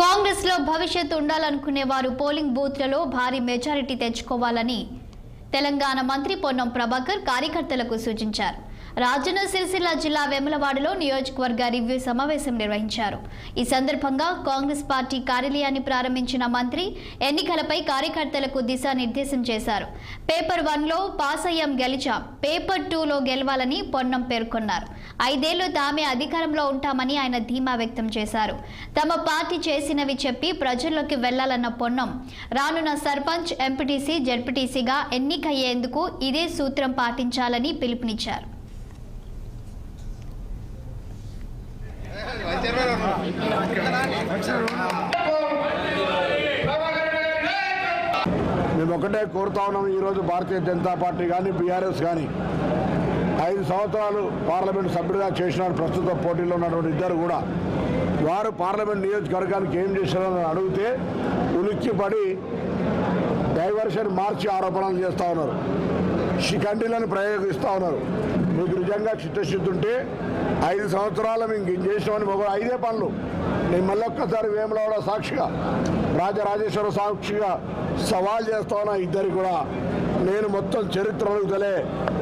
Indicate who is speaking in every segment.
Speaker 1: కాంగ్రెస్ లో భవిష్యత్తు ఉండాలనుకునే వారు పోలింగ్ బూత్లలో భారీ మెజారిటీ తెచ్చుకోవాలని తెలంగాణ మంత్రి పొన్నం ప్రభాకర్ కార్యకర్తలకు సూచించారు. రాజన్న సిరిసిల్ల జిల్లా వేములవాడలో నియోజకవర్గ రివ్యూ సమావేశం నిర్వహించారు. ఈ సందర్భంగా కాంగ్రెస్ పార్టీ కార్యాలయాన్ని ప్రారంభించిన మంత్రి ఎన్నికలపై కార్యకర్తలకు దిశానిర్దేశం చేశారు. పేపర్ 1లో పాస్ అయ్యాం గెలిచాం, పేపర్ 2లో గెలవాలని పొన్నం పేర్కొన్నారు. 5 ఏళ్లు తామే అధికారంలో ఉంటామని ఆయన ధీమా వ్యక్తం చేశారు. తమ పార్టీ చేసినవి చెప్పి ప్రజల్లోకి వెళ్లాలన్న పొన్నం రానున్న సర్పంచ్, ఎంపీటీసీ, జెడ్పీటీసీగా ఎన్నికయ్యేందుకు ఇదే సూత్రం పాటించాలని పిలుపునిచ్చారు.
Speaker 2: మేము ఒకటే కోరుతా ఉన్నాం. ఈరోజు భారతీయ జనతా పార్టీ కానీ బీఆర్ఎస్ కానీ 5 సంవత్సరాలు పార్లమెంట్ సభ్యుడిగా చేసినారు. ప్రస్తుత పోటీలో ఉన్నటువంటి ఇద్దరు కూడా వారు పార్లమెంట్ నియోజకవర్గానికి ఏం చేశారని అడిగితే ఉలిక్కిపడి డైవర్షన్ మార్చి ఆరోపణలు చేస్తూ ఉన్నారు, శిఖండిలను ప్రయోగిస్తూ ఉన్నారు. మీకు నిజంగా చిత్తశుద్ధి ఉంటే 5 సంవత్సరాలు మేము చేసామని 5 పనులు నేను మళ్ళొక్కసారి వేములవాడ సాక్షిగా, రాజరాజేశ్వర సాక్షిగా సవాల్ చేస్తా ఉన్నా. ఇద్దరికి కూడా నేను మొత్తం చరిత్ర అడుగుతలే,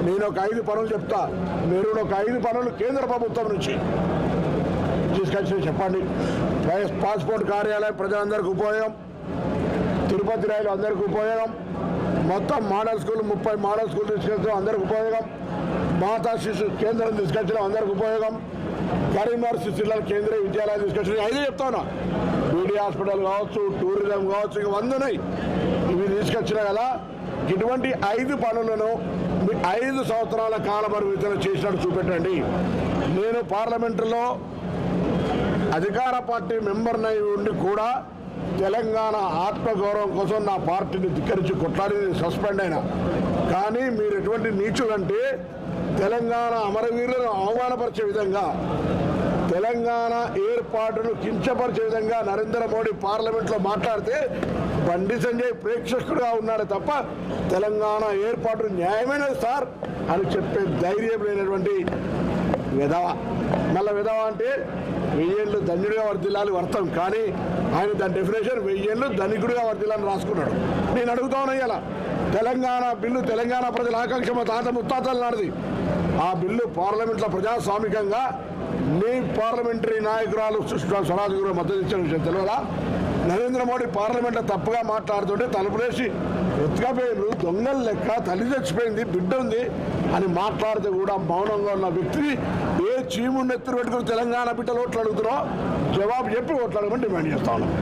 Speaker 2: నేను ఒక 5 పనులు చెప్తా, మీరు ఒక 5 పనులు కేంద్ర ప్రభుత్వం నుంచి తీసుకొచ్చి చెప్పండి. పాస్పోర్ట్ కార్యాలయం ప్రజలందరికీ ఉపయోగం, తిరుపతి రైలు అందరికీ ఉపయోగం, మొత్తం మోడల్ స్కూల్ 30 మోడల్ స్కూల్ తీసుకొచ్చడం అందరికి ఉపయోగం, మాతా శిశు కేంద్రం తీసుకొచ్చడం అందరికి ఉపయోగం, కరీంనగర్ సిరిసిల్ల కేంద్రీయ విద్యాలయం తీసుకొచ్చడం 5 చెప్తాను. బీడీ హాస్పిటల్ కావచ్చు, టూరిజం కావచ్చు, ఇక 100 ఉన్నాయి. ఇవి తీసుకొచ్చినా కదా. ఇటువంటి 5 పనులను 5 సంవత్సరాల కాల పరిమితిలో చేసినట్టు చూపెట్టండి. నేను పార్లమెంటులో అధికార పార్టీ మెంబర్నై ఉండి కూడా తెలంగాణ ఆత్మగౌరవం కోసం నా పార్టీని ధిక్కరించి కొట్లాడి సస్పెండ్ అయినా. కానీ మీరు ఎటువంటి నీచులంటే తెలంగాణ అమరవీరులను అవమానపరిచే విధంగా, తెలంగాణ ఏర్పాటును కించపరిచే విధంగా నరేంద్ర మోడీ పార్లమెంట్లో మాట్లాడితే బండి సంజయ్ ప్రేక్షకుడుగా ఉన్నాడు తప్ప తెలంగాణ ఏర్పాటు న్యాయమైనది సార్ అని చెప్పే ధైర్యం లేనటువంటి విధవ. మళ్ళీ విధవ అంటే 1000 ఏళ్ళు ధన్యుడిగా వర్దిల్లాలి అర్థం, కానీ ఆయన దాని డెఫినేషన్ 1000 ఏళ్ళు ధనికుడిగా వర్దిల్లని రాసుకున్నాడు. నేను అడుగుతా ఉన్నా, ఇలా తెలంగాణ బిల్లు తెలంగాణ ప్రజల ఆకాంక్ష మా తాత ముత్తాతలు నాడిది. ఆ బిల్లు పార్లమెంట్లో ప్రజాస్వామికంగా మీ పార్లమెంటరీ నాయకురాలు సుష్మా స్వరాజ్ కూడా మద్దతు ఇచ్చిన విషయం తెలియదా? నరేంద్ర మోడీ పార్లమెంట్లో తప్పుగా మాట్లాడుతుంటే తలుపులేసి ఎత్తుకపోయిన దొంగలు లెక్క తల్లి చచ్చిపోయింది, బిడ్డ ఉంది అని మాట్లాడితే కూడా మౌనంగా ఉన్న వ్యక్తిని ఏ చీముండి ఎత్తులు పెట్టుకుని తెలంగాణ బిడ్డలు ఓట్లు అడుగుతున్నారో జవాబు చెప్పి ఓట్లు అడగమని డిమాండ్ చేస్తా ఉన్నాం.